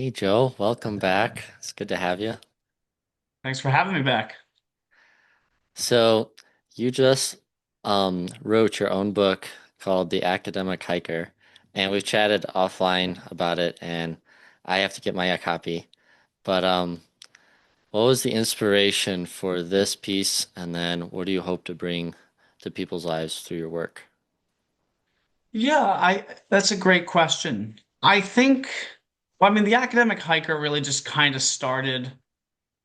Hey Joe, welcome back. It's good to have you. Thanks for having me back. So, you just wrote your own book called The Academic Hiker, and we've chatted offline about it, and I have to get my copy. But what was the inspiration for this piece, and then what do you hope to bring to people's lives through your work? Yeah, I that's a great question. I think, well, I mean, the academic hiker really just kind of started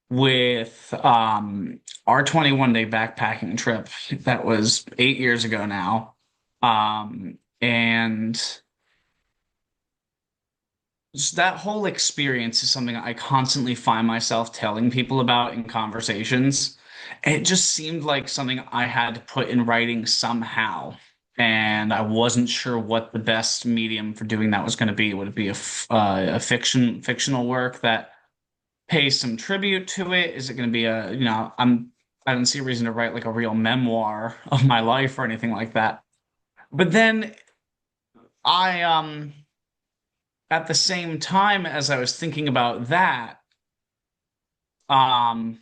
with our 21 day backpacking trip that was 8 years ago now. And just that whole experience is something I constantly find myself telling people about in conversations. And it just seemed like something I had to put in writing somehow. And I wasn't sure what the best medium for doing that was going to be. Would it be a fictional work that pays some tribute to it? Is it going to be I don't see a reason to write like a real memoir of my life or anything like that. But then I at the same time as I was thinking about that, um,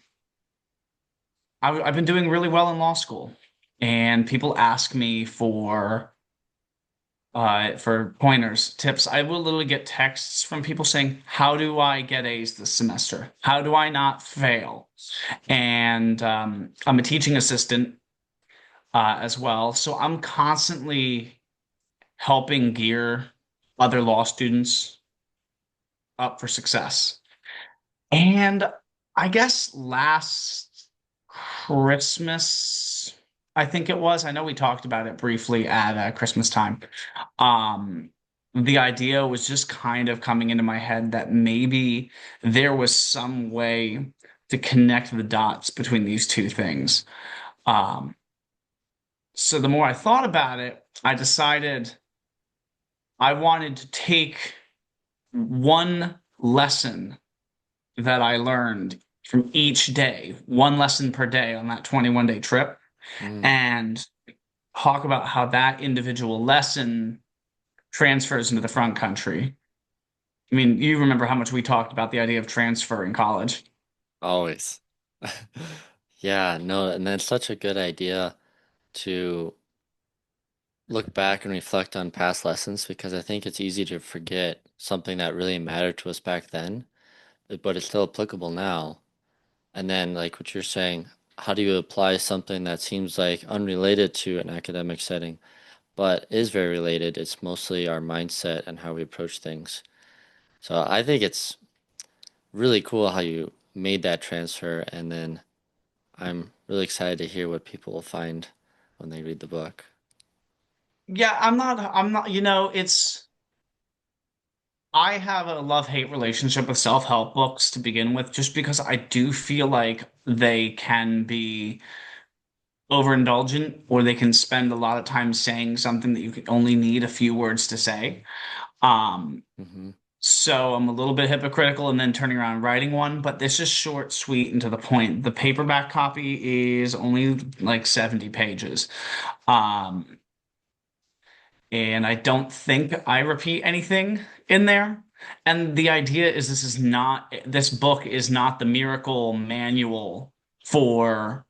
I've been doing really well in law school, and people ask me for pointers, tips. I will literally get texts from people saying, "How do I get A's this semester? How do I not fail?" And I'm a teaching assistant as well, so I'm constantly helping gear other law students up for success. And I guess last Christmas, I think it was. I know we talked about it briefly at Christmas time. Um, the idea was just kind of coming into my head that maybe there was some way to connect the dots between these two things. Um, so the more I thought about it, I decided I wanted to take one lesson that I learned from each day, one lesson per day on that 21 day trip, Mm. and talk about how that individual lesson transfers into the front country. I mean, you remember how much we talked about the idea of transfer in college. Always. Yeah, no, and that's such a good idea to look back and reflect on past lessons because I think it's easy to forget something that really mattered to us back then, but it's still applicable now. And then, like what you're saying, how do you apply something that seems like unrelated to an academic setting, but is very related? It's mostly our mindset and how we approach things. So I think it's really cool how you made that transfer, and then I'm really excited to hear what people will find when they read the book. Yeah, it's, I have a love-hate relationship with self-help books to begin with, just because I do feel like they can be overindulgent or they can spend a lot of time saying something that you could only need a few words to say. Um, Hmm. So I'm a little bit hypocritical and then turning around and writing one, but this is short, sweet, and to the point. The paperback copy is only like 70 pages. Um, and I don't think I repeat anything in there. And the idea is this book is not the miracle manual for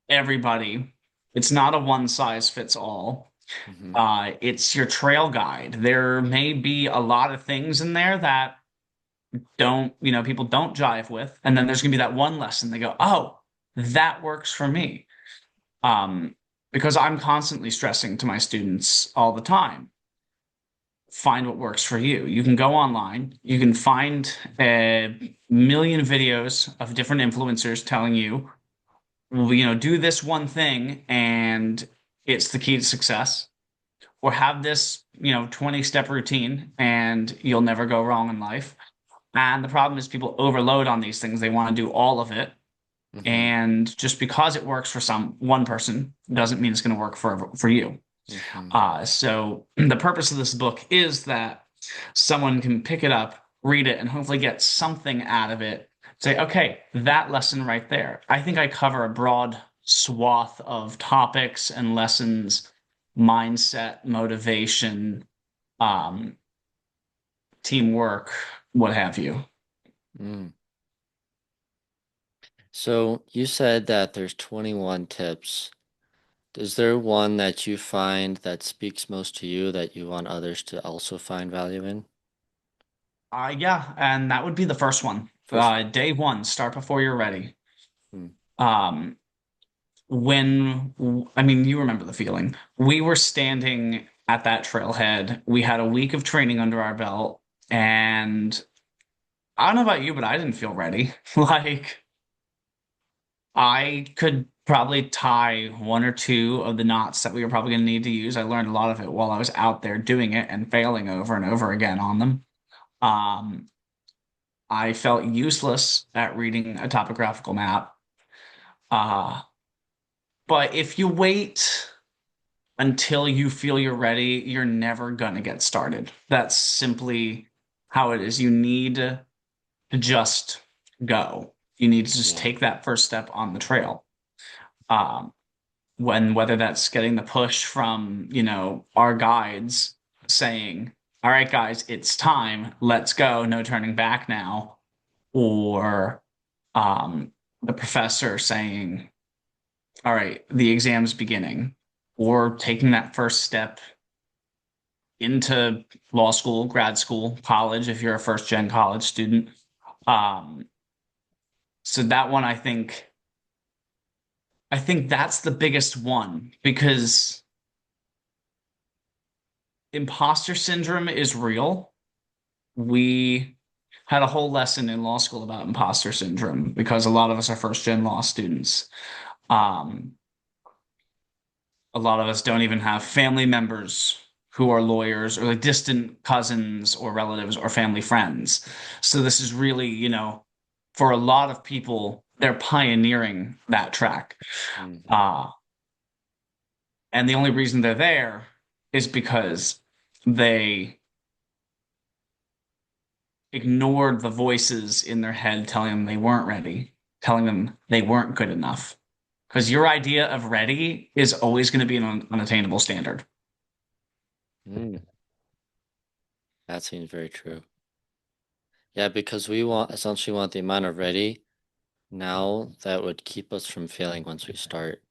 everybody. It's not a one size fits all. Hmm. It's your trail guide. There may be a lot of things in there that people don't jive with. And then there's gonna be that one lesson they go, oh, that works for me. Because I'm constantly stressing to my students all the time, find what works for you. You can go online, you can find a million videos of different influencers telling you, well, do this one thing and it's the key to success. Or have this, 20-step routine and you'll never go wrong in life. And the problem is people overload on these things. They want to do all of it. Hmm. And just because it works for one person doesn't mean it's going to work for you. Hmm. So the purpose of this book is that someone can pick it up, read it, and hopefully get something out of it. Say, okay, that lesson right there. I think I cover a broad swath of topics and lessons, mindset, motivation, um, teamwork. what have you. Mm. So you said that there's 21 tips. Is there one that you find that speaks most to you that you want others to also find value in? Yeah, and that would be the first one. First Day one, start before you're ready. one. Um, I mean, you remember the feeling. We were standing at that trailhead. We had a week of training under our belt, and I don't know about you, but I didn't feel ready. Like, I could probably tie one or two of the knots that we were probably going to need to use. I learned a lot of it while I was out there doing it and failing over and over again on them. Um, I felt useless at reading a topographical map. Uh, but if you wait until you feel you're ready, you're never gonna get started. That's simply how it is. You need to just go. You need to just Yeah. take that first step on the trail. Um, whether that's getting the push from, our guides saying, "All right, guys, it's time. Let's go. No turning back now," or the professor saying, "All right, the exam's beginning," or taking that first step into law school, grad school, college, if you're a first gen college student. Um, so that one, I think that's the biggest one because imposter syndrome is real. We had a whole lesson in law school about imposter syndrome because a lot of us are first gen law students. Um, a lot of us don't even have family members who are lawyers or like distant cousins or relatives or family friends. So this is really, for a lot of people, they're pioneering that track. Hmm. Uh, and the only reason they're there is because they ignored the voices in their head telling them they weren't ready, telling them they weren't good enough. Because your idea of ready is always going to be an unattainable standard. Mm. That seems very true. Yeah, because we want essentially want the amount of ready now that would keep us from failing once we start,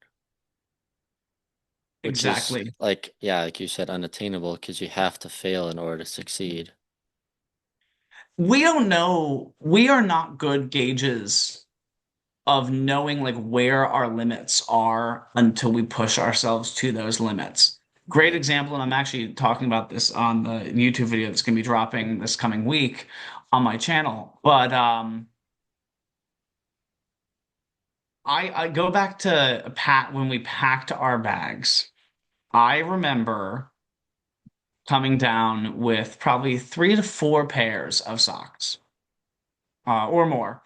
which is Exactly. like, yeah, like you said, unattainable because you have to fail in order to succeed. We don't know. We are not good gauges of knowing like where our limits are until we push ourselves to those limits. Great Right. example, and I'm actually talking about this on the YouTube video that's going to be dropping this coming week on my channel. But I go back to Pat when we packed our bags. I remember coming down with probably 3 to 4 pairs of socks, or more,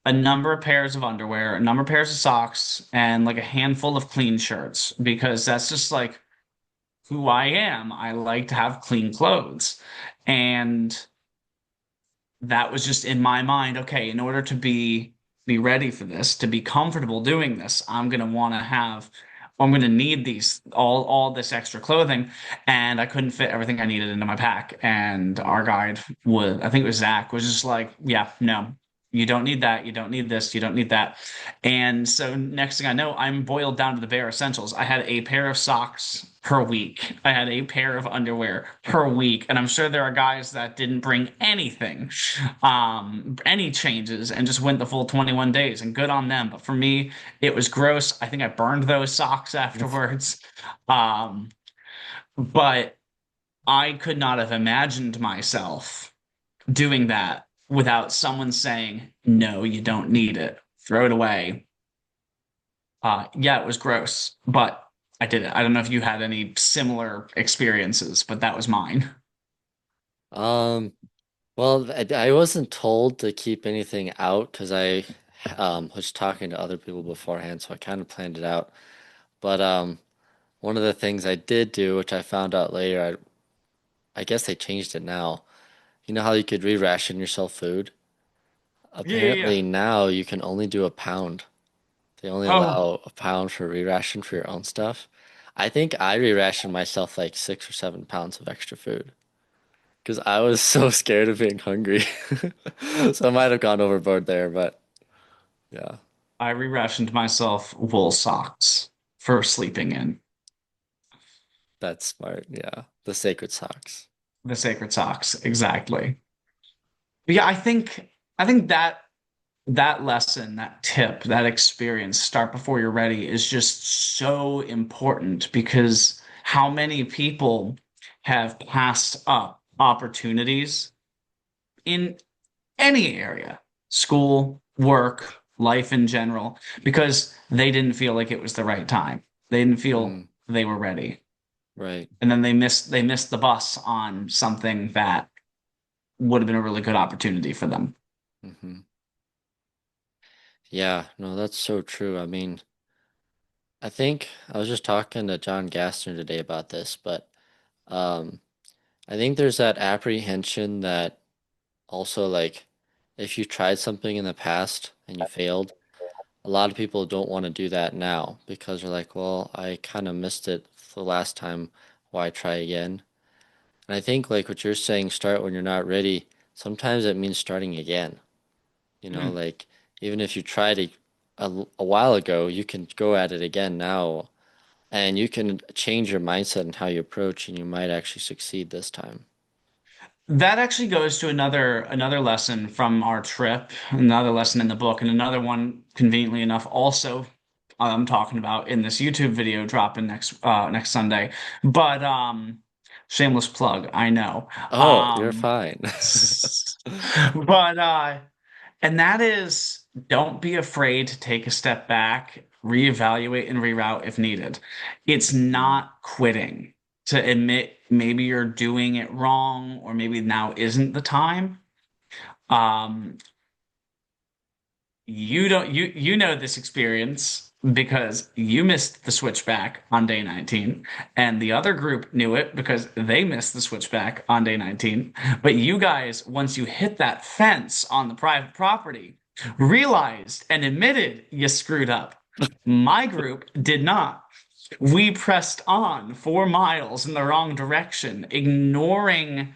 a number of pairs of underwear, a number of pairs of socks, and like a handful of clean shirts because that's just like who I am. I like to have clean clothes. And that was just in my mind, okay, in order to be ready for this, to be comfortable doing this, I'm gonna need these all this extra clothing. And I couldn't fit everything I needed into my pack. And our Mm. guide was, I think it was Zach, was just like, yeah, no, you don't need that, you don't need this, you don't need that. And so next thing I know, I'm boiled down to the bare essentials. I had a pair of socks per week. I had a pair of underwear per week. And I'm sure there are guys that didn't bring anything, any changes, and just went the full 21 days. And good on them. But for me, it was gross. I think I burned those socks afterwards. Um, but I could not have imagined myself doing that without someone saying, no, you don't need it. Throw it away. Yeah, it was gross, but I did it. I don't know if you had any similar experiences, but that was mine. Um, well, I wasn't told to keep anything out because I was talking to other people beforehand, so I kind of planned it out. But one of the things I did do, which I found out later, I guess they changed it now. You know how you could re-ration yourself food? Yeah, yeah, yeah. Apparently now you can only do a pound. They only Oh, allow a pound for re-ration for your own stuff. I think I re-rationed myself like 6 or 7 pounds of extra food. because I was so scared of being hungry. So I might have gone overboard there, but yeah, I re-rationed myself wool socks for sleeping in. that's smart. Yeah, the sacred socks. The sacred socks, exactly. But yeah, I think that lesson, that tip, that experience, start before you're ready, is just so important because how many people have passed up opportunities in any area, school, work, life in general, because they didn't feel like it was the right time. They didn't feel Mm, they were ready. right. And then they missed the bus on something that would have been a really good opportunity for them. Hmm. Yeah, no, that's so true. I mean, I think I was just talking to John Gassner today about this, but um, I think there's that apprehension that also like if you tried something in the past and you failed, a lot of people don't want to do that now because they're like, well, I kind of missed it the last time. Why try again? And I think like what you're saying, start when you're not ready. Sometimes it means starting again. Hmm. Like even if you tried a while ago, you can go at it again now, and you can change your mindset and how you approach, and you might actually succeed this time. That actually goes to another lesson from our trip, another lesson in the book, and another one, conveniently enough, also I'm talking about in this YouTube video dropping next Sunday. But shameless plug, I know. Oh, you're Um, fine. but and that is don't be afraid to take a step back, reevaluate and reroute if needed. It's Mm, not quitting to admit maybe you're doing it wrong or maybe now isn't the time. Um, you know this experience because you missed the switchback on day 19 and the other group knew it because they missed the switchback on day 19. But you guys, once you hit that fence on the private property, realized and admitted you screwed up. My group did not. We pressed on 4 miles in the wrong direction, ignoring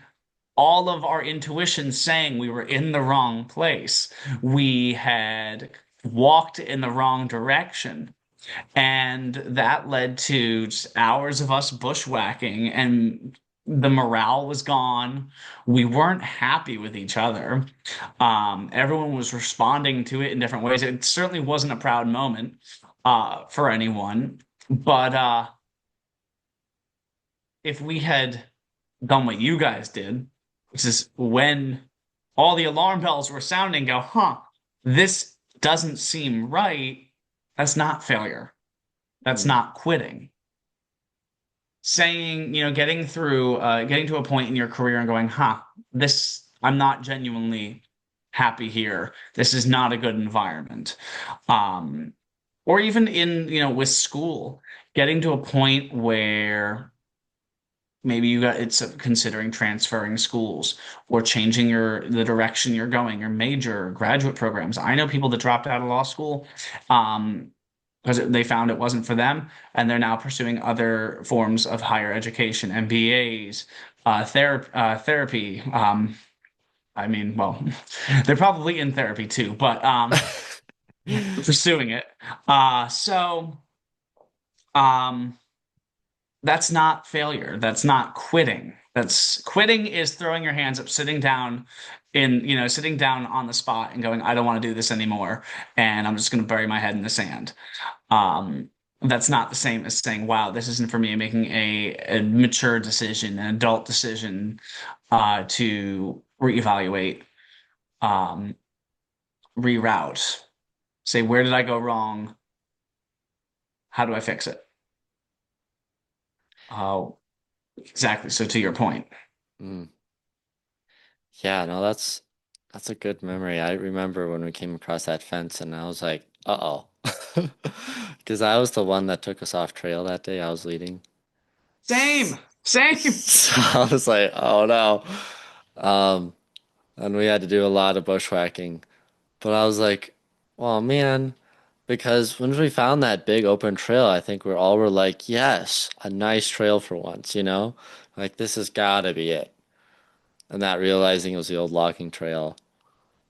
all of our intuition saying we were in the wrong place. We had walked in the wrong direction. And that led to just hours of us bushwhacking, and the morale was gone. We weren't happy with each other. Everyone was responding to it in different ways. It certainly wasn't a proud moment for anyone. But if we had done what you guys did, which is when all the alarm bells were sounding, go, huh, this doesn't seem right. That's not failure. That's mm, not quitting. Saying, getting to a point in your career and going, huh, I'm not genuinely happy here. This is not a good environment. Um, or even with school, getting to a point where maybe it's considering transferring schools or changing the direction you're going, your major, graduate programs. I know people that dropped out of law school because they found it wasn't for them, and they're now pursuing other forms of higher education, MBAs, therapy. I mean, well, they're probably in therapy too, but pursuing it. So. Um, that's not failure. That's not quitting. That's quitting is throwing your hands up, sitting down on the spot and going, I don't want to do this anymore. And I'm just going to bury my head in the sand. Um, that's not the same as saying, wow, this isn't for me. And making a mature decision, an adult decision, to reevaluate, um, reroute, say, where did I go wrong? How do I fix it? Exactly. So to your point. mm. Yeah, no, that's a good memory. I remember when we came across that fence and I was like, uh-oh. Because I was the one that took us off trail that day. I was leading. Same, same. So I was like, oh no. Um, and we had to do a lot of bushwhacking. But I was like, oh man, because when we found that big open trail, I think we were like, yes, a nice trail for once, you know? Like this has gotta be it. and not realizing it was the old logging trail.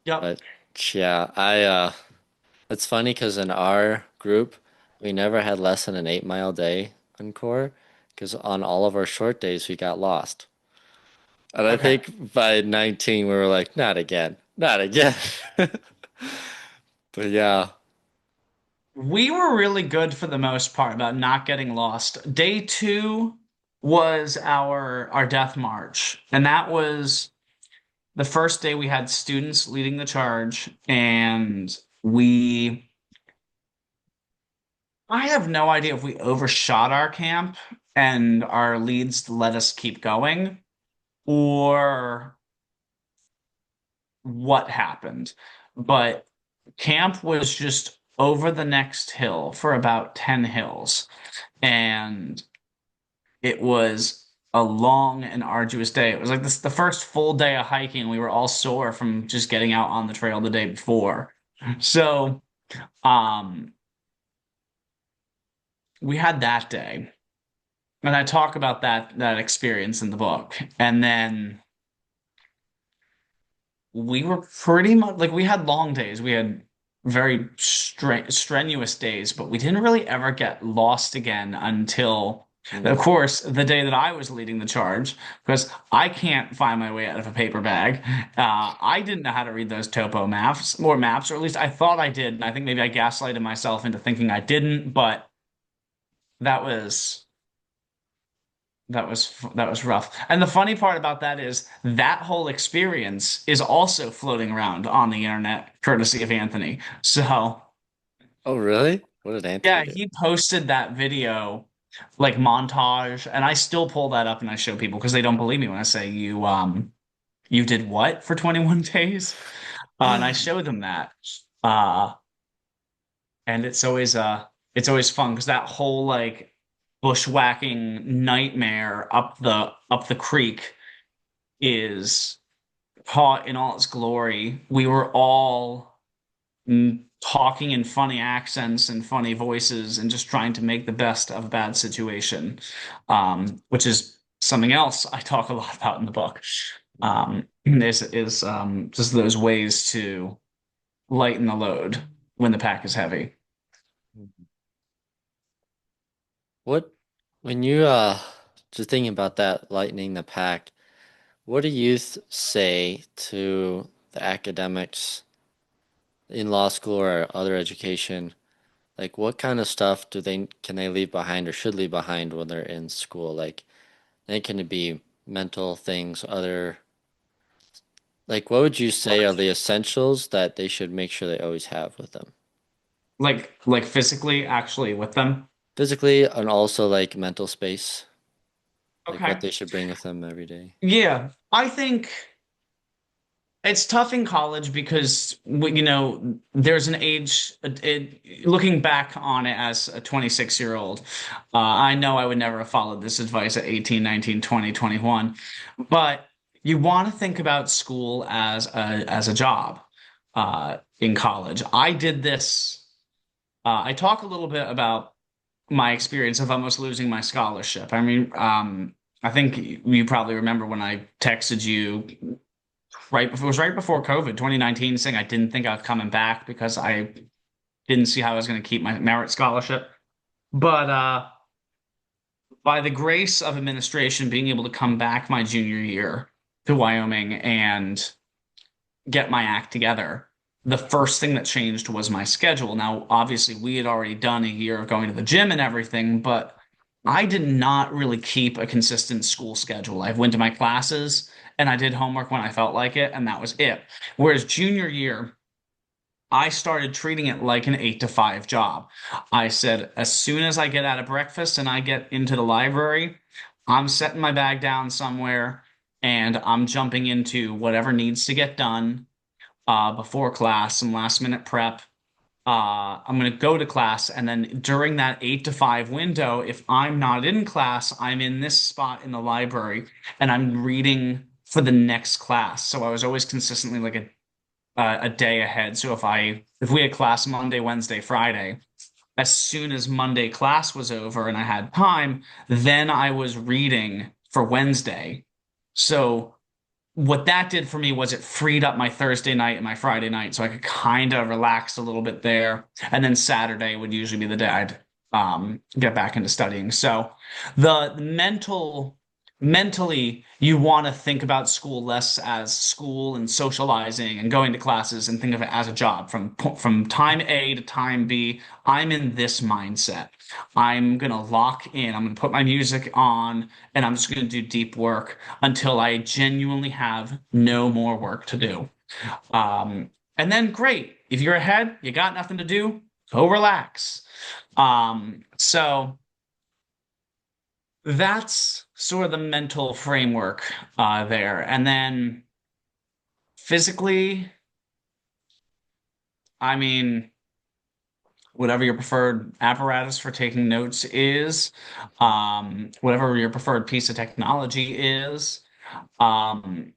Yep. But yeah, it's funny because in our group, we never had less than an 8 mile day on core because on all of our short days we got lost. And I Okay. think by 19 we were like, not again, not again. But yeah. We were really good for the most part about not getting lost. Day two was our death march, and that was the first day we had students leading the charge, and we I have no idea if we overshot our camp and our leads let us keep going or what happened. But camp was just over the next hill for about 10 hills. And it was a long and arduous day. It was like the first full day of hiking. We were all sore from just getting out on the trail the day before. So, um, we had that day. And I talk about that experience in the book. And then we were pretty much like we had long days. We had very strenuous days, but we didn't really ever get lost again until, of Mm. course, the day that I was leading the charge, because I can't find my way out of a paper bag. I didn't know how to read those topo maps, or at least I thought I did. And I think maybe I gaslighted myself into thinking I didn't, but that was that was rough. And the funny part about that is that whole experience is also floating around on the internet, courtesy of Anthony. So, Oh, really? What did Anthony yeah, do? he posted that video like montage, and I still pull that up and I show people because they don't believe me when I say you did what for 21 days? And I show them that. Uh and it's always fun because that whole like bushwhacking nightmare up the creek is caught in all its glory. We were all talking in funny accents and funny voices and just trying to make the best of a bad situation, which is something else I talk a lot about in the book. Is just those ways to lighten the load when the pack is heavy. What, when you just thinking about that lightening the pack, what do you say to the academics in law school or other education? Like, what kind of stuff do they can they leave behind or should leave behind when they're in school? Like, they can it be mental things, other like what would you say are the essentials that they should make sure they always have with them? Like physically actually with them. Physically and also like mental space, like what Okay. they should bring with them every day. Yeah, I think it's tough in college because there's an age. Looking back on it as a 26-year-old, I know I would never have followed this advice at 18, 19, 20, 21. But you want to think about school as a job in college. I did this. I talk a little bit about my experience of almost losing my scholarship. I mean, I think you probably remember when I texted you it was right before COVID, 2019, saying I didn't think I was coming back because I didn't see how I was going to keep my merit scholarship. But by the grace of administration, being able to come back my junior year to Wyoming and get my act together, the first thing that changed was my schedule. Now, obviously, we had already done a year of going to the gym and everything, but I did not really keep a consistent school schedule. I went to my classes and I did homework when I felt like it, and that was it. Whereas junior year, I started treating it like an 8 to 5 job. I said, as soon as I get out of breakfast and I get into the library, I'm setting my bag down somewhere and I'm jumping into whatever needs to get done before class, some last minute prep. I'm going to go to class, and then during that 8 to 5 window, if I'm not in class, I'm in this spot in the library and I'm reading for the next class. So I was always consistently like a day ahead. So if we had class Monday, Wednesday, Friday, as soon as Monday class was over and I had time, then I was reading for Wednesday. So what that did for me was it freed up my Thursday night and my Friday night so I could kind of relax a little bit there. And then Saturday would usually be the day I'd get back into studying. So the mentally, you want to think about school less as school and socializing and going to classes and think of it as a job from time A to time B. I'm in this mindset. I'm gonna lock in. I'm gonna put my music on and I'm just gonna do deep work until I genuinely have no more work to do. And then great. If you're ahead, you got nothing to do, go relax. So that's sort of the mental framework there. And then physically, I mean, whatever your preferred apparatus for taking notes is, whatever your preferred piece of technology is, um,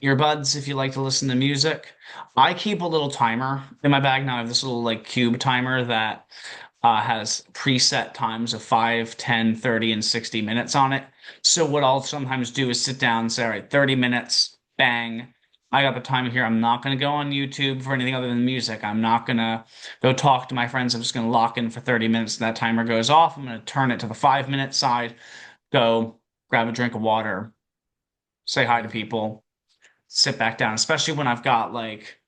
earbuds if you like to listen to music. I keep a little timer in my bag now. I have this little like cube timer that has preset times of 5, 10, 30, and 60 minutes on it. So what I'll sometimes do is sit down and say, all right, 30 minutes, bang. I got the timer here. I'm not going to go on YouTube for anything other than music. I'm not going to go talk to my friends. I'm just going to lock in for 30 minutes. That timer goes off. I'm going to turn it to the 5 minute side, go grab a drink of water, say hi to Mm. people, sit back down, especially when I've got like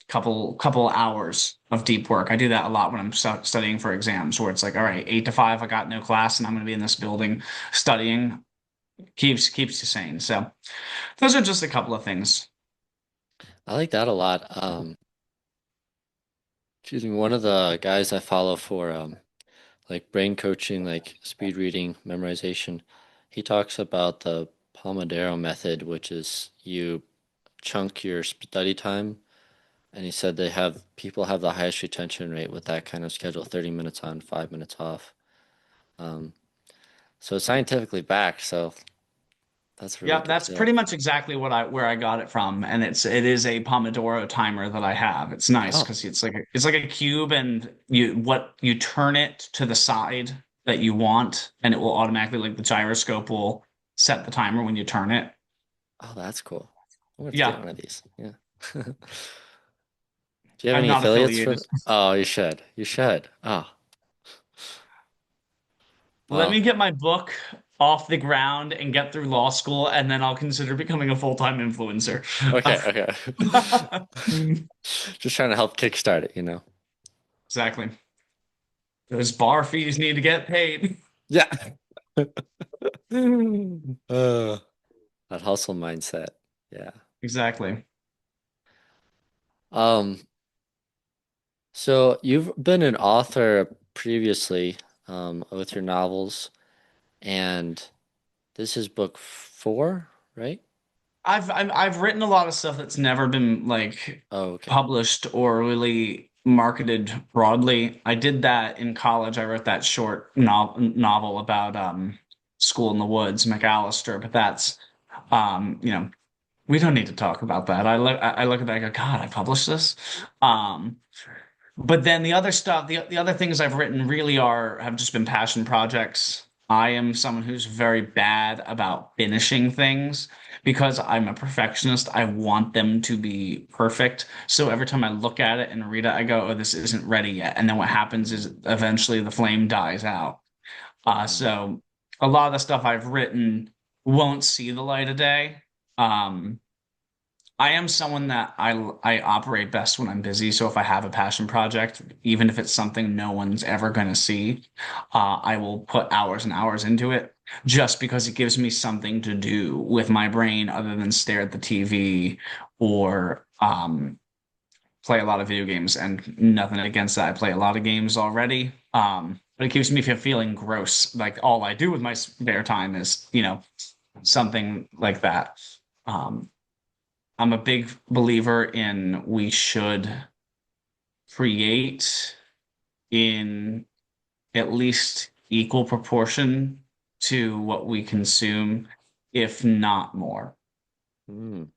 couple hours of deep work. I do that a lot when I'm studying for exams, where it's like, all right, 8 to 5, I got no class, and I'm going to be in this building studying. Keeps you sane. So those are just a couple of things. I like that a lot. Excuse me, one of the guys I follow for like brain coaching, like speed reading, memorization, he talks about the Pomodoro method, which is you chunk your study time, and he said they have people have the highest retention rate with that kind of schedule, 30 minutes on, 5 minutes off. Um, so it's scientifically backed, so that's really Yeah, good that's pretty stuff. much exactly what I where I got it from, and it is a Pomodoro timer that I have. It's nice Oh, because it's like a cube, and you turn it to the side that you want, and it will automatically like the gyroscope will set the timer when you turn it. oh, that's cool. I'm gonna have to get Yeah, one of these. Yeah. Do you have I'm any not affiliates affiliated. for Oh, you should. You should. Oh, Let well, me get my book off the ground and get through law school, and then I'll consider becoming a full-time influencer. okay, okay. Just trying to help kickstart it, you know? Exactly. Those bar fees need to get paid. Yeah. Uh, that hustle mindset. Yeah. Exactly. Um, so you've been an author previously, with your novels, and this is book 4, right? I've written a lot of stuff that's never been like Oh, okay. published or really marketed broadly. I did that in college. I wrote that short novel about school in the woods, McAllister, but that's you know, we don't need to talk about that. I look at that, I go, God, I published this. Um, but then the other stuff, the other things I've written really are have just been passion projects. I am someone who's very bad about finishing things because I'm a perfectionist. I want them to be perfect. So every time I look at it and read it, I go, "Oh, this isn't ready yet." And then what happens is eventually the flame dies out. Mm, So a lot of the stuff I've written won't see the light of day. Um, I am someone that I operate best when I'm busy. So if I have a passion project, even if it's something no one's ever going to see, I will put hours and hours into it just because it gives me something to do with my brain other than stare at the TV or play a lot of video games. And nothing against that. I play a lot of games already. But it keeps me from feeling gross. Like all I do with my spare time is, something like that. Um, I'm a big believer in we should create in at least equal proportion to what we consume, if not more. mm.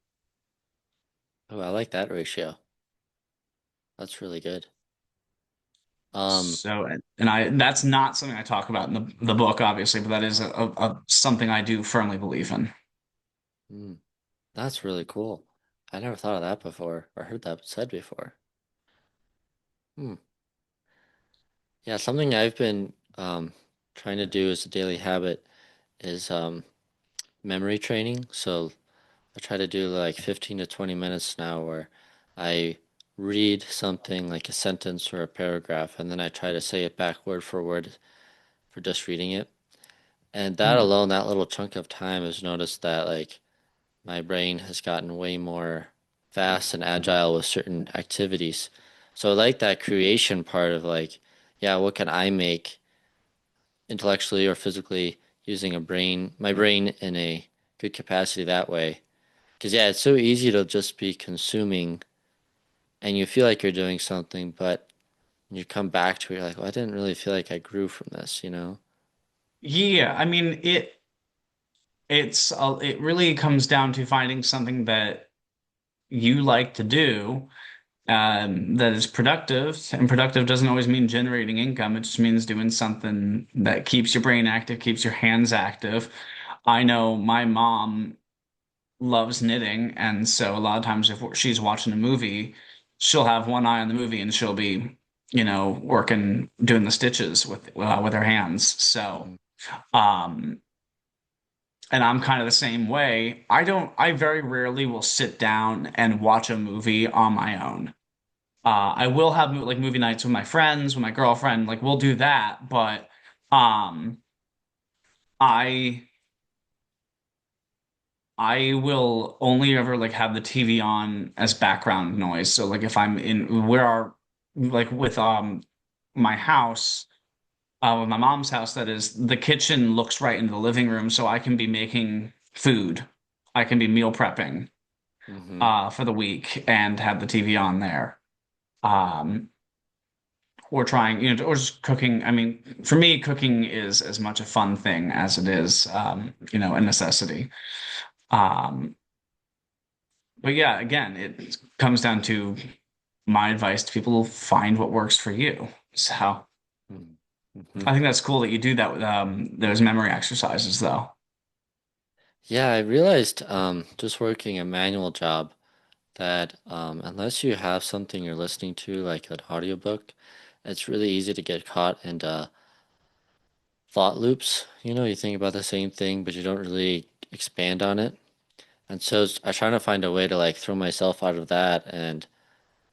Oh, I like that ratio. That's really good. Um, So, and I that's not something I talk about in the book, obviously, but that is a something I do firmly believe in. mm. That's really cool. I never thought of that before or heard that said before. Hmm. Yeah, something I've been trying to do as a daily habit is memory training. So I try to do like 15 to 20 minutes now where I read something like a sentence or a paragraph and then I try to say it back word for word for just reading it. And that Hmm. alone, that little chunk of time has noticed that like my brain has gotten way more fast and agile with certain activities. So I like that creation part of like, yeah, what can I make intellectually or physically using my brain in a good capacity that way. Because yeah, it's so easy to just be consuming and you feel like you're doing something, but you come back to it, you're like, well, I didn't really feel like I grew from this, you know? Yeah, I mean it really comes down to finding something that you like to do that is productive. And productive doesn't always mean generating income. It just means doing something that keeps your brain active, keeps your hands active. I know my mom loves knitting, and so a lot of times if she's watching a movie, she'll have one eye on the movie and she'll be, working, doing the stitches with her hands. So, Mhm. um, and I'm kind of the same way. I very rarely will sit down and watch a movie on my own. I will have like movie nights with my friends, with my girlfriend, like we'll do that, but um, I I will only ever like have the TV on as background noise. So like if I'm in where our like with my house, with my mom's house, that is, the kitchen looks right into the living room, so I can be making food. I can be meal prepping Hmm. for the week and have the TV on there. Um, or trying, or just cooking. I mean, for me, cooking is as much a fun thing as it is, a necessity. Um, but yeah, again, it comes down to my advice to people: find what works for you. So Hmm. I think that's cool that you do that with those memory exercises, though. Yeah, I realized just working a manual job that unless you have something you're listening to, like an audiobook, it's really easy to get caught in thought loops. You know, you think about the same thing, but you don't really expand on it. And so I'm trying to find a way to like throw myself out of that. And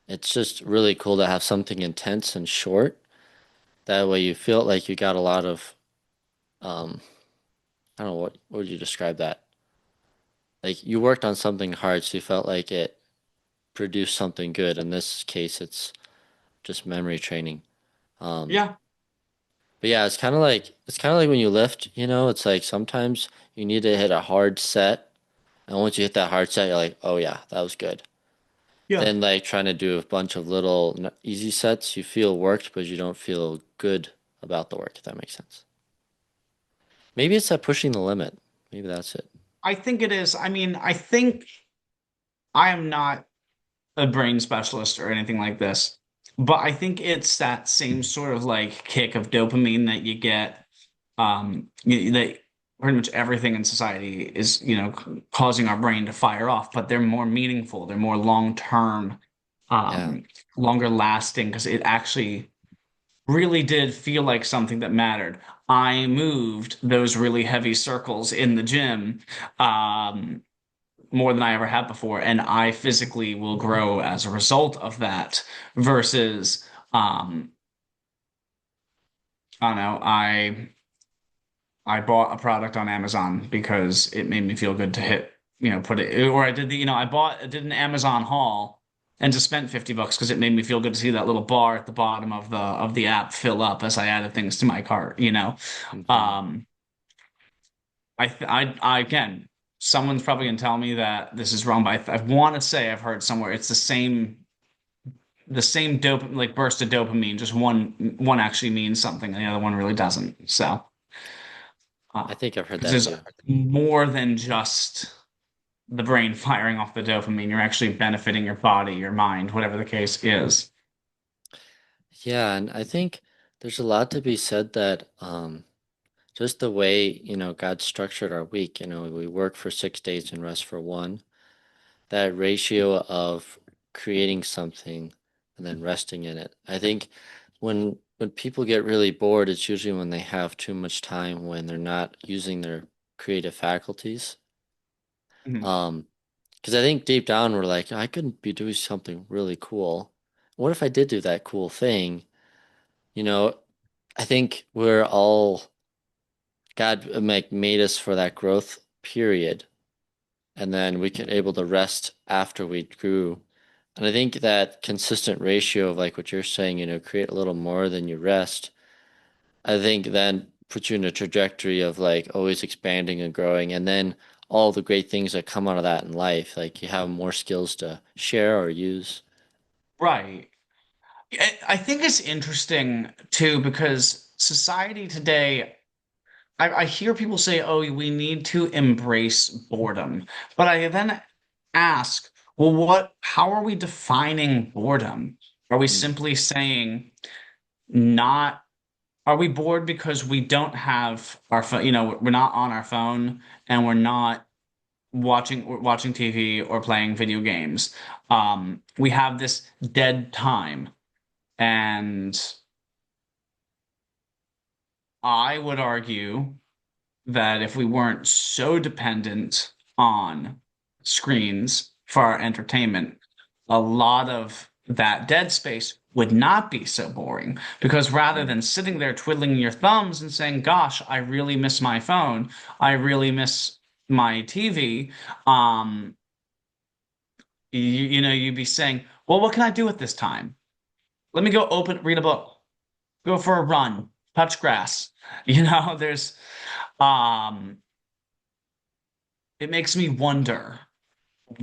it's just really cool to have something intense and short. That way you feel like you got a lot of, um, I don't know, what would you describe that? Like you worked on something hard, so you felt like it produced something good. In this case, it's just memory training. Um, Yeah, but yeah, it's kind of like when you lift, you know, it's like sometimes you need to hit a hard set, and once you hit that hard set, you're like, oh yeah, that was good. yeah. Then like trying to do a bunch of little easy sets, you feel worked, but you don't feel good about the work, if that makes sense. Maybe it's that pushing the limit. Maybe that's it. I think it is. I mean, I think I am not a brain specialist or anything like this, but I think it's that same sort of like kick of dopamine that you get, that pretty much everything in society is, causing our brain to fire off, but they're more meaningful, they're more long term, Yeah. um, longer lasting because it actually really did feel like something that mattered. I moved those really heavy circles in the gym. More than I ever have before, and I physically will grow as a result of that versus I don't know, I bought a product on Amazon because it made me feel good to hit, put it, or I did I did an Amazon haul and just spent $50 because it made me feel good to see that little bar at the bottom of the app fill up as I added things to my cart. Hmm. Um again, someone's probably gonna tell me that this is wrong, but I want to say I've heard somewhere it's the same dope like burst of dopamine, just one actually means something and the other one really doesn't. So, I think I've heard because that there's too. more than just the brain firing off the dopamine. You're actually benefiting your body, your mind, whatever the case is. Yeah, and I think there's a lot to be said that just the way, God structured our week, we work for 6 days and rest for one. that ratio of creating something and then resting in it. I think when people get really bored, it's usually when they have too much time when they're not using their creative faculties. Mhm. Um, because I think deep down we're like, I couldn't be doing something really cool. What if I did do that cool thing? You know, I think we're all God made us for that growth period, and then we can able to rest after we grew. And I think that consistent ratio of like what you're saying, create a little more than you rest, I think then puts you in a trajectory of like always expanding and growing, and then all the great things that come out of that in life, like you have more skills to share or use. Right. I think it's interesting too because society today, I hear people say, oh, we need to embrace boredom. But I then ask, well, how are we defining boredom? Are we Mm, simply saying not, are we bored because we don't have our phone, we're not on our phone and we're watching TV or playing video games. We have this dead time. And I would argue that if we weren't so dependent on screens for our entertainment, a lot of that dead space would not be so boring. Because rather mm, than sitting there twiddling your thumbs and saying, gosh, I really miss my phone, I really miss my TV, you'd be saying, well, what can I do with this time? Let me go read a book, go for a run, touch grass. There's um it makes me wonder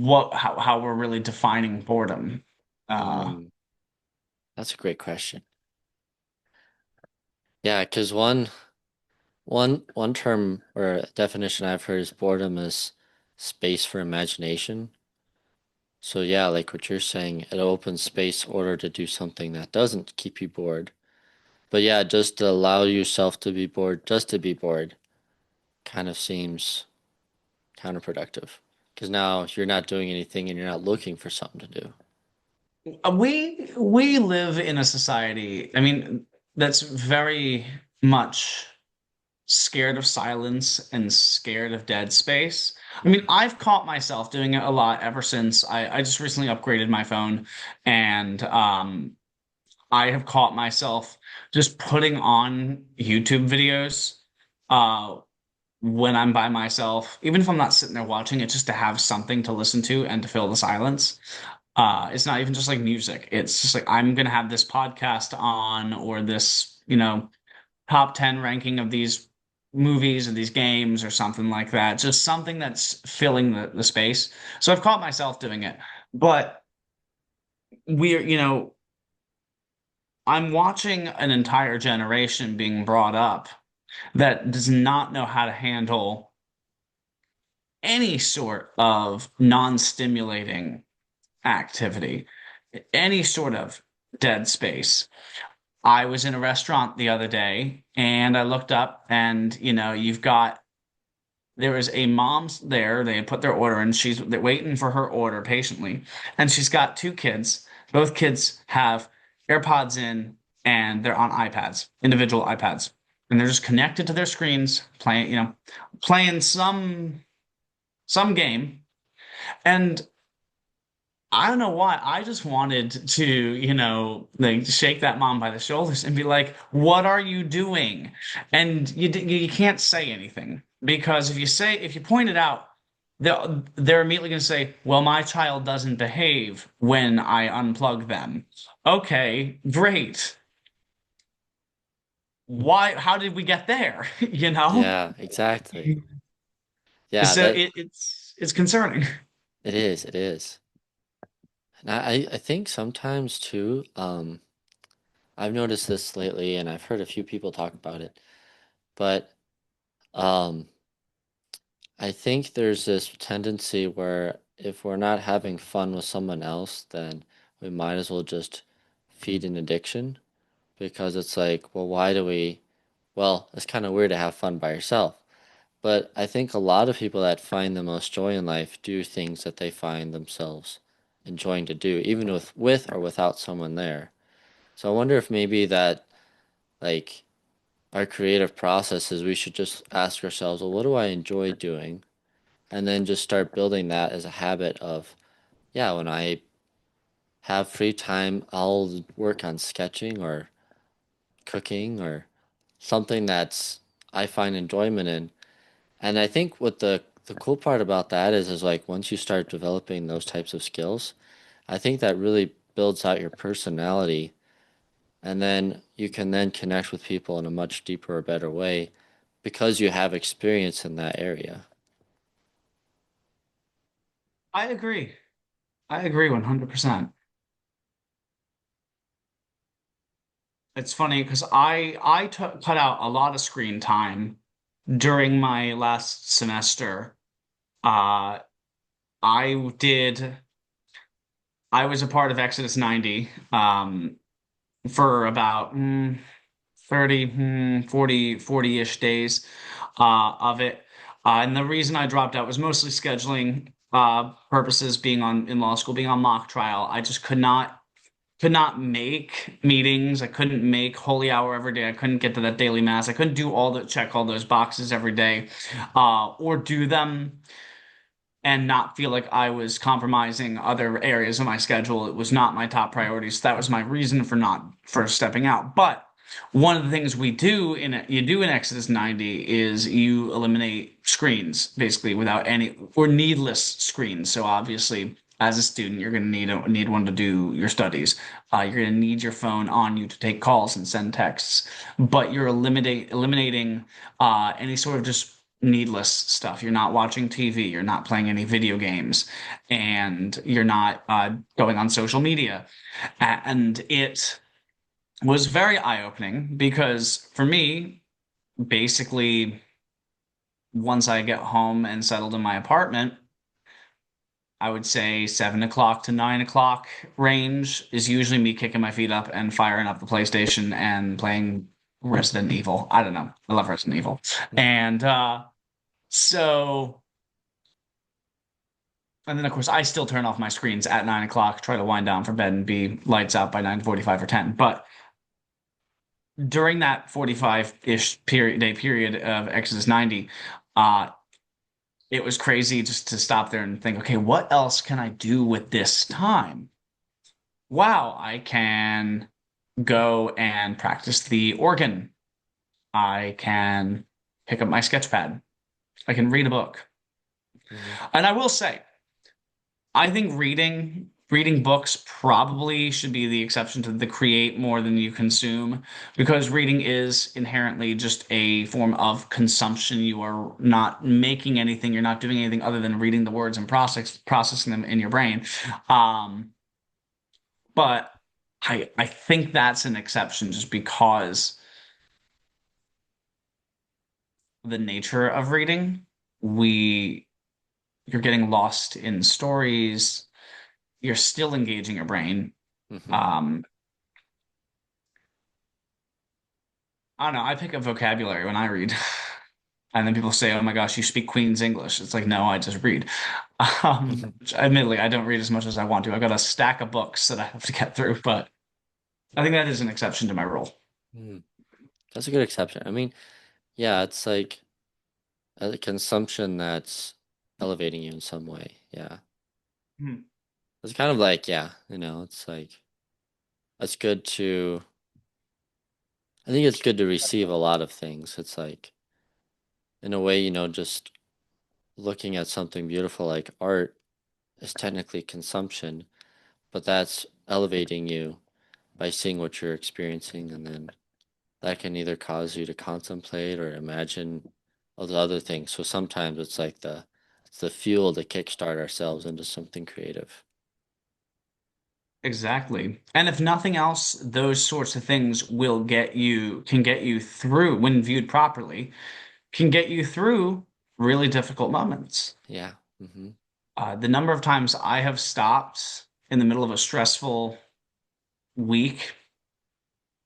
how we're really defining boredom. Uh, mm. That's a great question. Yeah, because one term or definition I've heard is boredom is space for imagination. So yeah, like what you're saying, it opens space order to do something that doesn't keep you bored. But yeah, just to allow yourself to be bored just to be bored kind of seems counterproductive. Because now you're not doing anything and you're not looking for something to do. we live in a society, I mean, that's very much scared of silence and scared of dead space. I mean, I've caught myself doing it a lot ever since I just recently upgraded my phone, and I have caught myself just putting on YouTube videos uh when I'm by myself, even if I'm not sitting there watching it, just to have something to listen to and to fill the silence. It's not even just like music. It's just like I'm gonna have this podcast on or this, top 10 ranking of these movies or these games or something like that. Just something that's filling the space. So I've caught myself doing it. But we're, I'm watching an entire generation being brought up that does not know how to handle any sort of non-stimulating activity, any sort of dead space. I was in a restaurant the other day and I looked up and, there was a mom there. They had put their order in. They're waiting for her order patiently. And she's got two kids. Both kids have AirPods in and they're on iPads, individual iPads. And they're just connected to their screens, playing some game. And I don't know why. I just wanted to, like shake that mom by the shoulders and be like, "What are you doing?" And you can't say anything because if you point it out, they're immediately going to say, "Well, my child doesn't behave when I unplug them." Okay, great. Why? How did we get there? You know? Yeah, exactly. Yeah, So that it's concerning. it is, it is. And I think sometimes too, I've noticed this lately and I've heard a few people talk about it, but um I think there's this tendency where if we're not having fun with someone else, then we might as well just feed an addiction because it's like, well, why do we? Well, it's kind of weird to have fun by yourself, But I think a lot of people that find the most joy in life do things that they find themselves enjoying to do, even with or without someone there. So I wonder if maybe that like our creative processes, we should just ask ourselves, well, what do I enjoy doing? And then just start building that as a habit of, yeah, when I have free time, I'll work on sketching or cooking or something that's I find enjoyment in. And I think what the cool part about that is like once you start developing those types of skills, I think that really builds out your personality and then you can then connect with people in a much deeper or better way because you have experience in that area. I agree. I agree 100%. It's funny because I took cut out a lot of screen time during my last semester. Uh, I did. I was a part of Exodus 90 for about 30, 40-ish days of it. And the reason I dropped out was mostly scheduling purposes, being on in law school, being on mock trial. I just could not make meetings. I couldn't make holy hour every day. I couldn't get to that daily mass. I couldn't do all the check all those boxes every day, or do them and not feel like I was compromising other areas of my schedule. It was not my top priority. So that was my reason for stepping out. But one of the things you do in Exodus 90 is you eliminate screens basically without any or needless screens. So obviously as a student, you're going to need one to do your studies. You're going to need your phone on you to take calls and send texts, but you're eliminating any sort of just needless stuff. You're not watching TV, you're not playing any video games, and you're not going on social media. And it was very eye-opening because for me, basically, once I get home and settled in my apartment, I would say 7 o'clock to 9 o'clock range is usually me kicking my feet up and firing up the PlayStation and playing Resident Evil. I don't know. I love Resident Evil. And so And then, of course, I still turn off my screens at 9 o'clock, try to wind down for bed and be lights out by 9:45 or 10. But during that 45-ish day period of Exodus 90, uh, it was crazy just to stop there and think, okay, what else can I do with this time? Wow, I can go and practice the organ. I can pick up my sketch pad. I can read a book. Mm-hmm. And I will say, I think reading books probably should be the exception to the create more than you consume because reading is inherently just a form of consumption. You are not making anything, you're not doing anything other than reading the words and processing them in your brain. Um, but I think that's an exception just because the nature of reading, we you're getting lost in stories, you're still engaging your brain. Mm-hmm. Um, I don't know. I pick up vocabulary when I read. And then people say, "Oh my gosh, you speak Queen's English." It's like, no, I just read. Which admittedly, I don't read as much as I want to. I've got a stack of books that I have to get through, but I think that is an exception to my rule. Mm. That's a good exception. I mean, yeah, it's like a consumption that's elevating you in some way. Yeah. Hmm. It's kind of like, yeah, it's like it's good to I think it's good to receive a lot of things. It's like in a way, just looking at something beautiful like art is technically consumption, but that's elevating you by seeing what you're experiencing and then that can either cause you to contemplate or imagine all the other things. So sometimes it's the fuel to kickstart ourselves into something creative. Exactly. And if nothing else, those sorts of things can get you through, when viewed properly, can get you through really difficult moments. Yeah. Hmm. The number of times I have stopped in the middle of a stressful week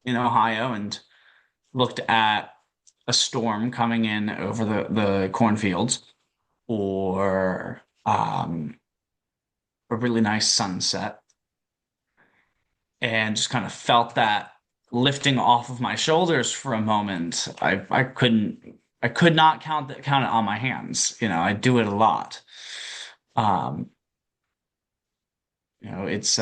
in Ohio and looked at a storm coming in over the cornfields, or a really nice sunset, and just kind of felt that lifting off of my shoulders for a moment. I could not count it on my hands. I do it a lot. Um, it's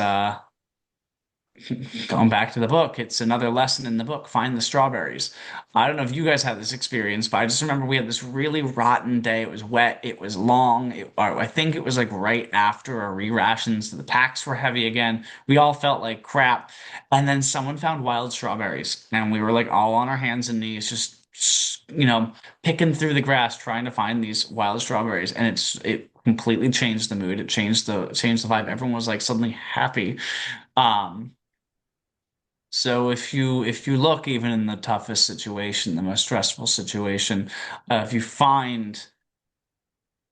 going back to the book, it's another lesson in the book. Find the strawberries. I don't know if you guys had this experience, but I just remember we had this really rotten day. It was wet. It was long. Or I think it was like right after our re-rations. The packs were heavy again. We all felt like crap. And then someone found wild strawberries, and we were like all on our hands and knees, just picking through the grass trying to find these wild strawberries. And it completely changed the mood. It changed the vibe. Everyone was like suddenly happy. Um, so if you look even in the toughest situation, the most stressful situation, if you find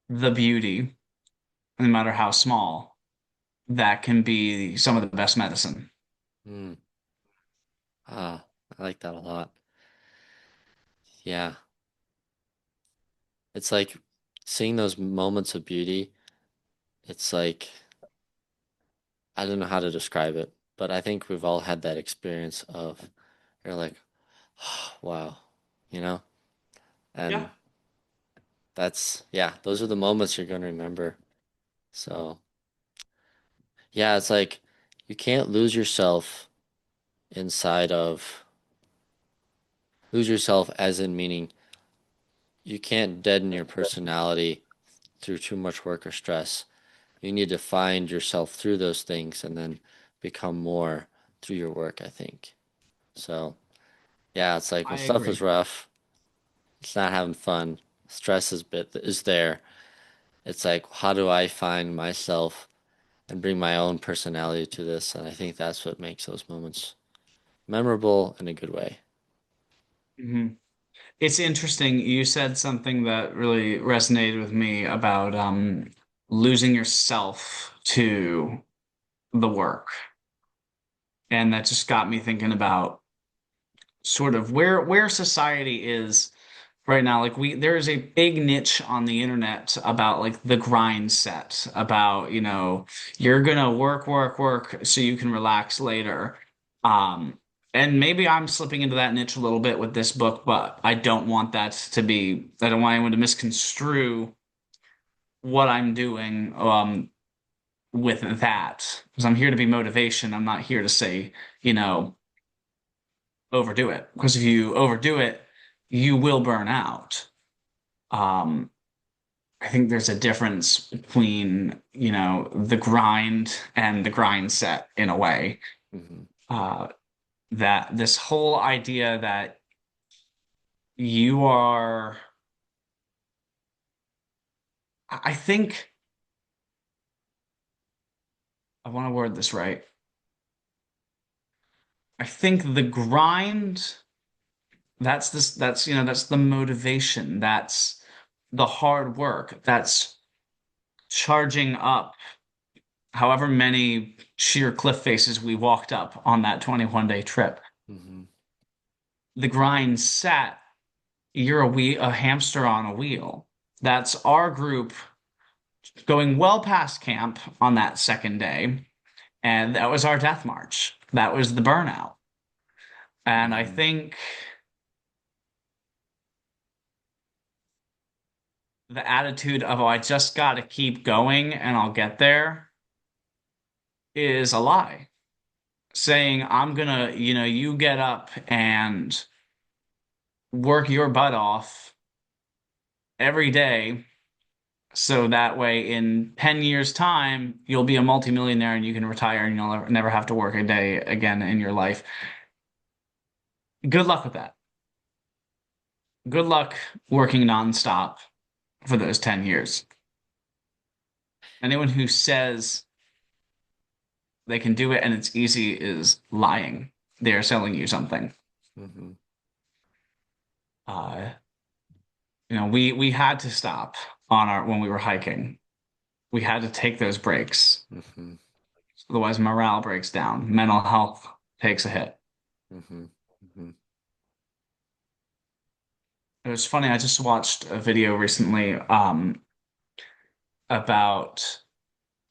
the beauty, no matter how small, that can be some of the best medicine. Mm. Ah, I like that a lot. Yeah. It's like seeing those moments of beauty. It's like, I don't know how to describe it, but I think we've all had that experience of you're like, oh, wow, you know? And Yeah, yeah, those are the moments you're going to remember. So, yeah, it's like you can't inside of, lose yourself as in meaning you can't deaden your personality through too much work or stress. You need to find yourself through those things and then become more through your work, I think. So, yeah, it's like when I stuff is agree. rough, it's not having fun, is there. It's like, how do I find myself and bring my own personality to this? And I think that's what makes those moments memorable in a good way. hmm It's interesting. You said something that really resonated with me about losing yourself to the work. And that just got me thinking about sort of where society is right now. Like there is a big niche on the internet about like the grind set, about you're gonna work work work so you can relax later. um and maybe I'm slipping into that niche a little bit with this book, but I don't want anyone to misconstrue what I'm doing with that, because I'm here to be motivation. I'm not here to say, you know overdo it, because if you overdo it, you will burn out. Um, I think there's a difference between, the grind and the grind set in a way. Hmm. Uh, that this whole idea that you are, I think, I want to word this right. I think the grind, that's the motivation. That's the hard work. That's charging up however many sheer cliff faces we walked up on that 21-day trip. Hmm. The grind set, you're a hamster on a wheel. That's our group going well past camp on that second day. And that was our death march. That was the burnout. And I Hmm. think the attitude of, oh, I just got to keep going and I'll get there is a lie. Saying, I'm gonna, you get up and work your butt off every day, so that way in 10 years' time, you'll be a multimillionaire and you can retire and you'll never have to work a day again in your life. Good luck with that. Good luck working nonstop for those 10 years. Anyone who says they can do it and it's easy is lying. They're selling you something. Hmm. Uh, we had to stop on our when we were hiking. We had to take those breaks. Hmm. Otherwise, morale breaks down. Mental health takes a hit. Hmm. Hmm. It was funny. I just watched a video recently about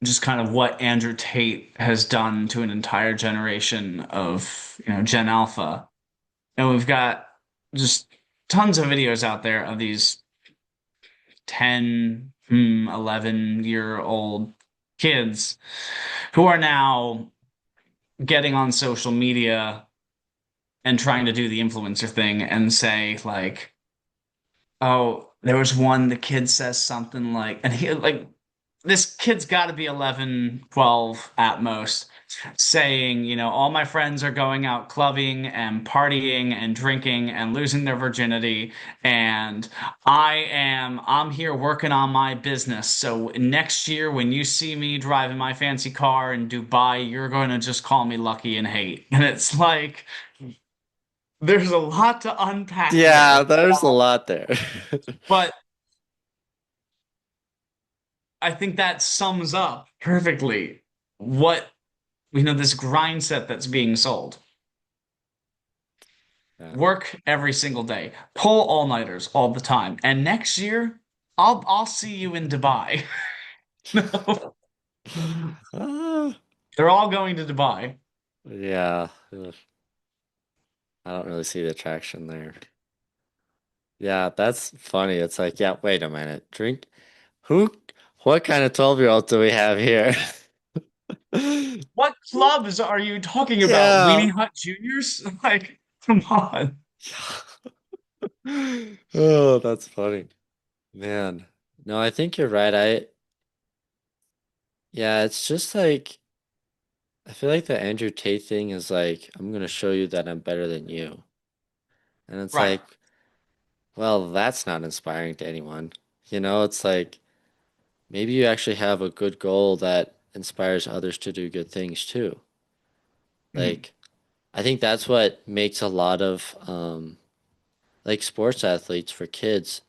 just kind of what Andrew Tate has done to an entire generation of, Gen Alpha. And we've got just tons of videos out there of these 10, 11-year-old kids who are now getting on social media and trying to do the influencer thing and say like, oh, there was one, the kid says something like, and he like, this kid's got to be 11, 12 at most, saying, all my friends are going out clubbing and partying and drinking and losing their virginity. And I'm here working on my business. So next year, when you see me driving my fancy car in Dubai, you're going to just call me lucky and hate. And it's like, there's a lot to unpack Yeah, there. there's a lot there. But I think that sums up perfectly what, this grind set that's being sold. Yeah. Work every single day, pull all-nighters all the time, and next year I'll see you in Dubai. No, Ah, they're all going to Dubai. yeah. Ugh, I don't really see the traction there. Yeah, that's funny. It's like, yeah, wait a minute. Drink? Who? What kind of 12-year-old do we have here? What clubs are you talking about? Yeah. Weenie Hut Juniors? Like, come on. Oh, that's funny. Man. No, I think you're right. Yeah, it's just like, I feel like the Andrew Tate thing is like, I'm gonna show you that I'm better than you. And it's Right. like, well, that's not inspiring to anyone. It's like maybe you actually have a good goal that inspires others to do good things too. Mhm. Like, I think that's what makes a lot of like sports athletes for kids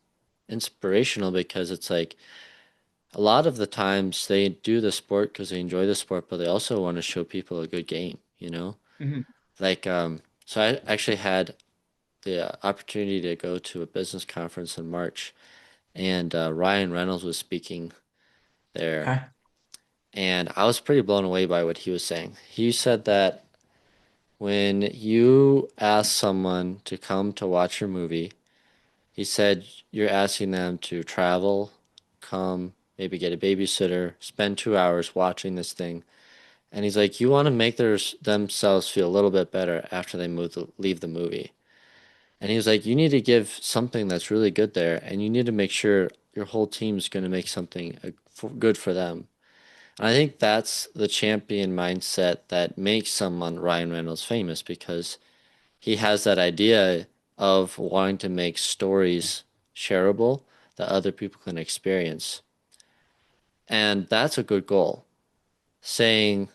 inspirational because it's like a lot of the times they do the sport because they enjoy the sport, but they also want to show people a good game. Mhm. Like, so I actually had the opportunity to go to a business conference in March, and Ryan Reynolds was speaking there, Okay. and I was pretty blown away by what he was saying. He said that when you ask someone to come to watch your movie, he said you're asking them to travel, come, maybe get a babysitter, spend 2 hours watching this thing. And he's like, you want to make themselves feel a little bit better after they leave the movie. And he was like, you need to give something that's really good there, and you need to make sure your whole team's going to make something good for them. And I think that's the champion mindset that makes someone Ryan Reynolds famous because he has that idea of wanting to make stories shareable that other people can experience. And that's a good goal. Saying,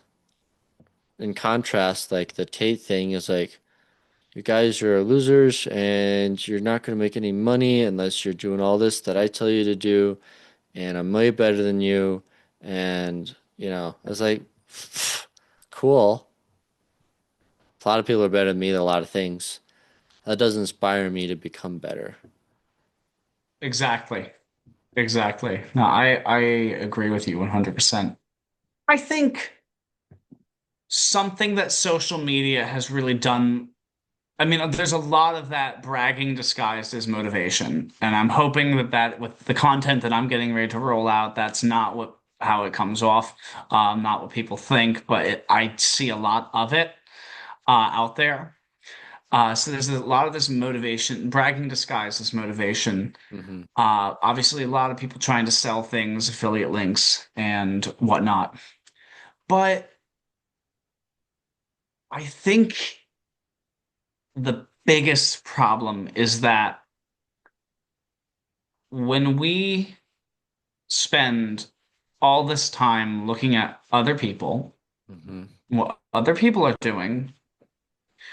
in contrast, like the Tate thing is like, you guys are losers and you're not going to make any money unless you're doing all this that I tell you to do, and I'm way better than you. And, I was like, cool. A lot of people are better than me at a lot of things. That doesn't inspire me to become better. Exactly. Exactly. No, I agree with you 100%. I think something that social media has really done. I mean, there's a lot of that bragging disguised as motivation, and I'm hoping that with the content that I'm getting ready to roll out, that's not what how it comes off, not what people think, but I see a lot of it out there. So there's a lot of this motivation, bragging disguised as motivation. Hmm. Obviously, a lot of people trying to sell things, affiliate links, and whatnot. But I think the biggest problem is that when we spend all this time looking at other people, Hmm. what other people are doing,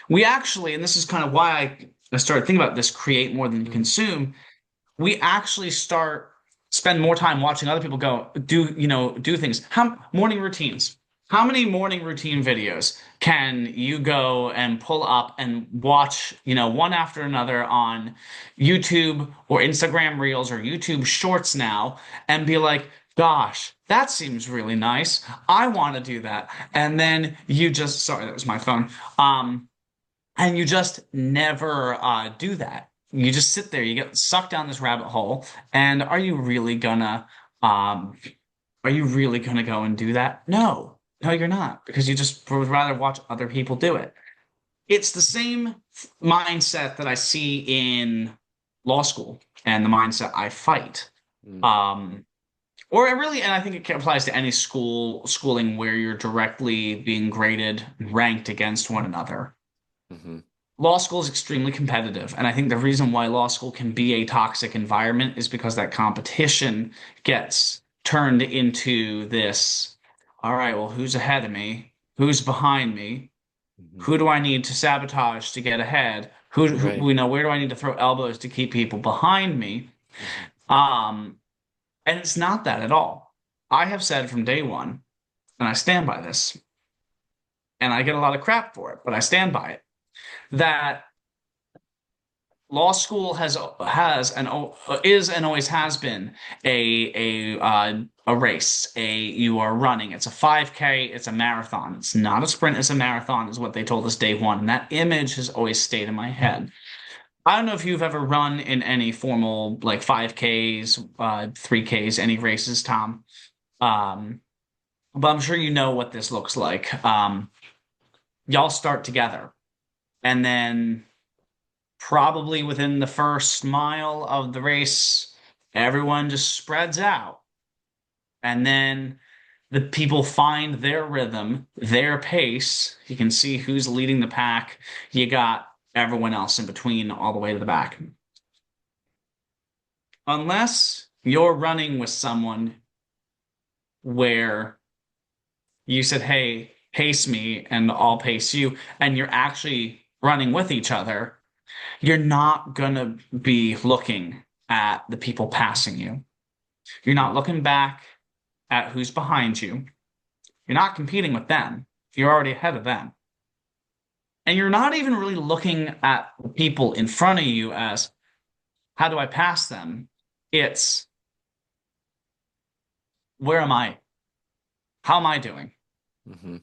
we actually, and this is kind of why I started thinking about this, create more than consume, we actually spend more time watching other people do things. How morning routines. How many morning routine videos can you go and pull up and watch, one after another on YouTube or Instagram Reels or YouTube Shorts now and be like, gosh, that seems really nice. I want to do that. And then sorry, that was my phone. And you just never do that. You just sit there, you get sucked down this rabbit hole. And um, are you really gonna go and do that? No, no, you're not, because you just would rather watch other people do it. It's the same mindset that I see in law school and the mindset I fight. Mm, Um, or it really, and I think it applies to any schooling where you're directly being graded, ranked against one another. hmm Law school is extremely competitive, and I think the reason why law school can be a toxic environment is because that competition gets turned into this, all right, well, who's ahead of me? Who's behind me? hmm Who do I need to sabotage to get ahead? Right. Where do I need to throw elbows to keep people behind me? hmm Um, and it's not that at all. I have said from day one, and I stand by this, and I get a lot of crap for it, but I stand by it, that law school has and is and always has been a race. You are running. It's a 5K. It's a marathon. It's not a sprint. It's a marathon, is what they told us day one. And that image has always stayed in my head. I don't know if you've ever run in any formal like 5Ks, 3Ks, any races, Tom. Um, but I'm sure you know what this looks like. Y'all start together, and then probably within the first mile of the race, everyone just spreads out. And then the people find their rhythm, their pace. You can see who's leading the pack. You got everyone else in between all the way to the back. Unless you're running with someone where you said, hey, pace me and I'll pace you, and you're actually running with each other, you're not going to be looking at the people passing you. You're not looking back at who's behind you. You're not competing with them. You're already ahead of them. And you're not even really looking at the people in front of you as, how do I pass them? It's, where am I? How am I doing? hmm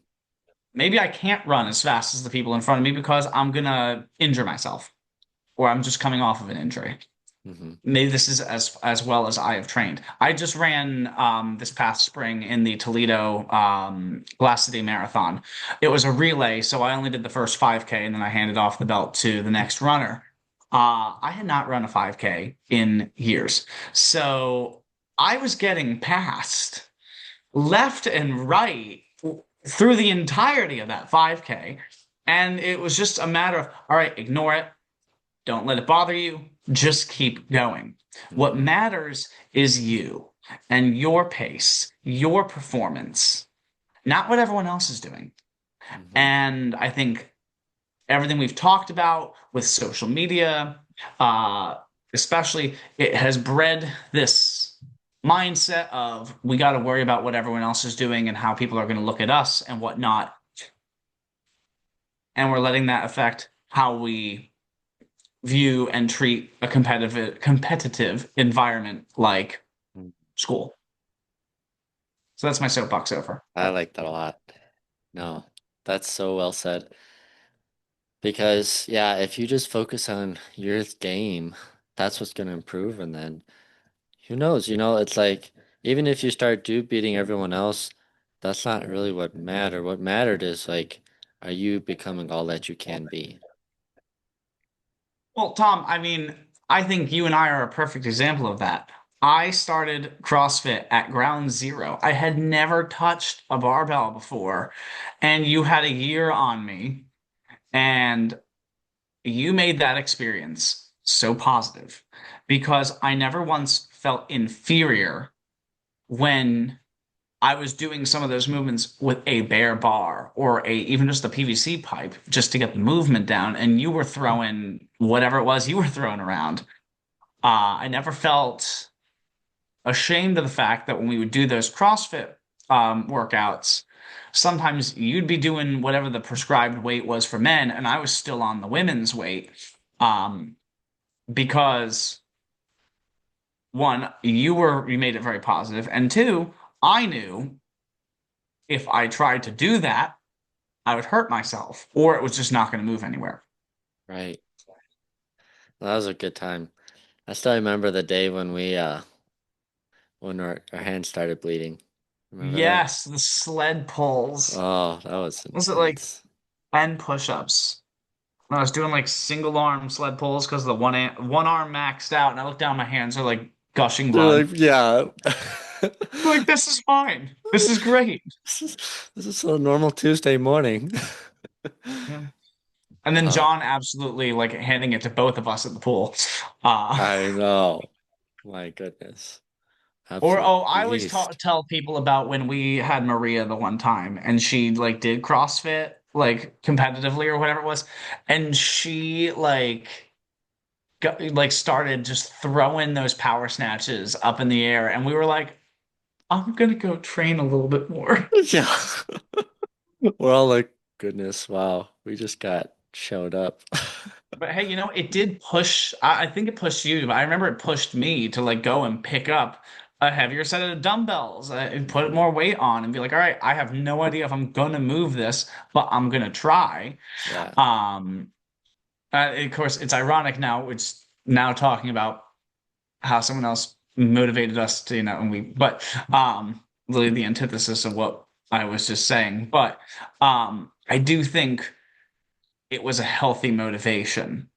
Maybe I can't run as fast as the people in front of me because I'm going to injure myself, or I'm just coming off of an injury. hmm Maybe this is as well as I have trained. I just ran this past spring in the Toledo Glass City Marathon. It was a relay, so I only did the first 5K and then I handed off the belt to the next runner. I had not run a 5K in years, so I was getting passed left and right through the entirety of that 5K, and it was just a matter of, all right, ignore it, don't let it bother you. Just keep going. What hmm matters is you and your pace, your performance, not what everyone else is doing. hmm And I think everything we've talked about with social media, uh, especially, it has bred this mindset of we got to worry about what everyone else is doing and how people are going to look at us and whatnot. And we're letting that affect how we view and treat a competitive environment like school. So that's my soapbox over. I like that a lot. No, that's so well said. Because, yeah, if you just focus on your game, that's what's going to improve. And then who knows? It's like even if you start beating everyone else, that's not really what mattered. What mattered is like, are you becoming all that you can be? Well, Tom, I mean, I think you and I are a perfect example of that. I started CrossFit at ground zero. I had never touched a barbell before, and you had a year on me, and you made that experience so positive because I never once felt inferior when I was doing some of those movements with a bare bar or a even just a PVC pipe just to get the movement down, and you were throwing whatever it was you were throwing around. I never felt ashamed of the fact that when we would do those CrossFit workouts, sometimes you'd be doing whatever the prescribed weight was for men, and I was still on the women's weight. Um, because one, you made it very positive, and two, I knew if I tried to do that, I would hurt myself, or it was just not going to move anywhere. Right. Well, that was a good time. I still remember the day when our hands started bleeding. Remember that? Yes, the sled pulls. Oh, that was Was it like intense. 10 push-ups? And I was doing like single arm sled pulls because the one arm maxed out, and I looked down, my hands are like gushing They're blood. like, yeah. Like, this is fine. This is great. This is this is a normal Tuesday morning. Yeah. And then Uh, John absolutely like handing it to both of us at the pool. Uh, I know. My goodness. or Absolute oh, I always beast. tell people about when we had Maria the one time and she like did CrossFit like competitively or whatever it was, and she like started just throwing those power snatches up in the air, and we were like, I'm gonna go train a little bit more. Yeah. We're all like, goodness, wow. We just got showed up. But hey, it did push. I think it pushed you, but I remember it pushed me to like go and pick up a heavier set of dumbbells, and put more weight on, and be like, all right, I have no idea if I'm gonna move this, but I'm gonna try. Yeah. Um, of course, it's ironic now. It's now talking about how someone else motivated us to, but literally the antithesis of what I was just saying. But I do think it was a healthy motivation.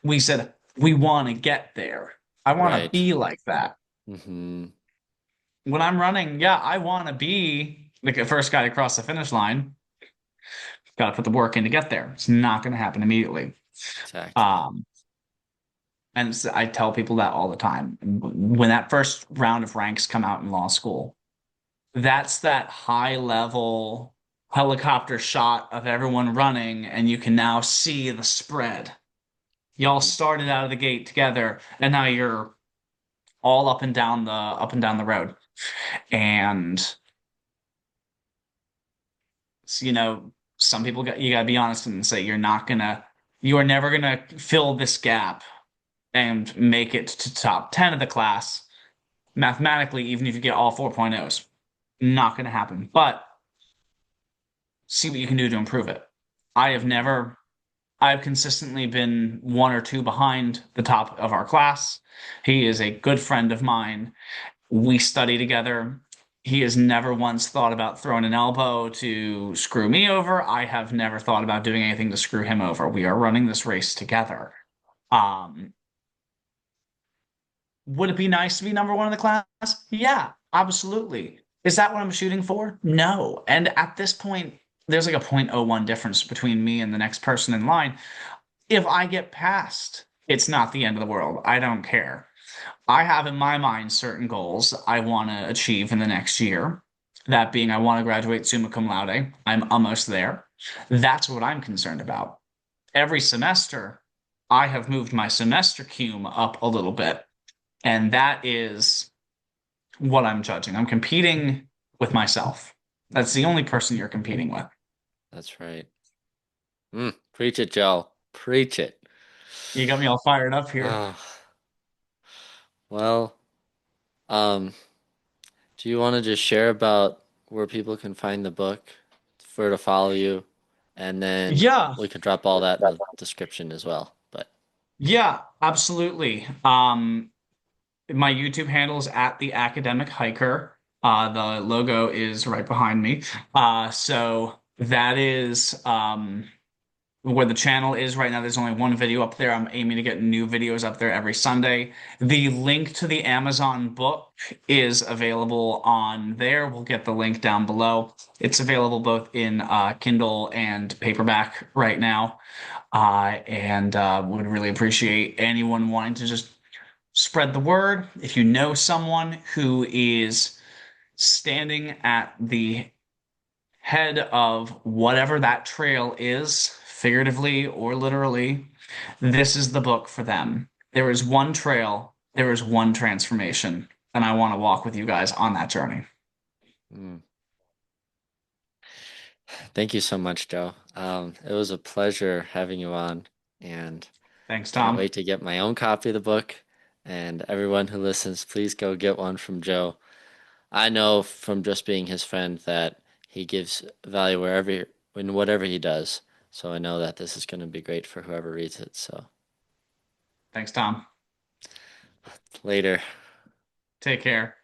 We said we want to get there. I want to Right. be like that. Hmm. When I'm running, yeah, I want to be like the first guy to cross the finish line. Got to put the work in to get there. It's not going to happen immediately. Exactly. Um, and I tell people that all the time. When that first round of ranks come out in law school, that's that high level helicopter shot of everyone running, and you can now see the spread. Y'all Mhm. started out of the gate together, and now you're all up and down the road. And some people you gotta be honest and say you are never gonna fill this gap and make it to top 10 of the class mathematically, even if you get all 4.0s. Not gonna happen. But see what you can do to improve it. I have never I've consistently been one or two behind the top of our class. He is a good friend of mine. We study together. He has never once thought about throwing an elbow to screw me over. I have never thought about doing anything to screw him over. We are running this race together. Um, would it be nice to be number one in the class? Yeah, absolutely. Is that what I'm shooting for? No. And at this point, there's like a 0.01 difference between me and the next person in line. If I get past, it's not the end of the world. I don't care. I have in my mind certain goals I want to achieve in the next year. That being, I want to graduate summa cum laude. I'm almost there. That's what I'm concerned about. Every semester, I have moved my semester cum up a little bit. And that is what I'm judging. I'm competing with myself. That's the only person you're competing with. That's right. Preach it, Joe. Preach it. You got me all fired up here. Ah, well, um, do you want to just share about where people can find the book for to follow you? And then Yeah, we could drop all that in the description as well. But yeah, absolutely. My YouTube handle is at the academic hiker. The logo is right behind me. So that is where the channel is right now. There's only one video up there. I'm aiming to get new videos up there every Sunday. The link to the Amazon book is available on there. We'll get the link down below. It's available both in Kindle and paperback right now. And would really appreciate anyone wanting to just spread the word. If you know someone who is standing at the head of whatever that trail is, figuratively or literally, this is the book for them. There is one trail, there is one transformation, and I want to walk with you guys on that journey. mm, Thank you so much, Joe. It was a pleasure having you on, and Thanks, can't Tom. wait to get my own copy of the book. And everyone who listens, please go get one from Joe. I know from just being his friend that he gives value wherever, in whatever he does. So I know that this is going to be great for whoever reads it. So Thanks, Tom. later. Take care.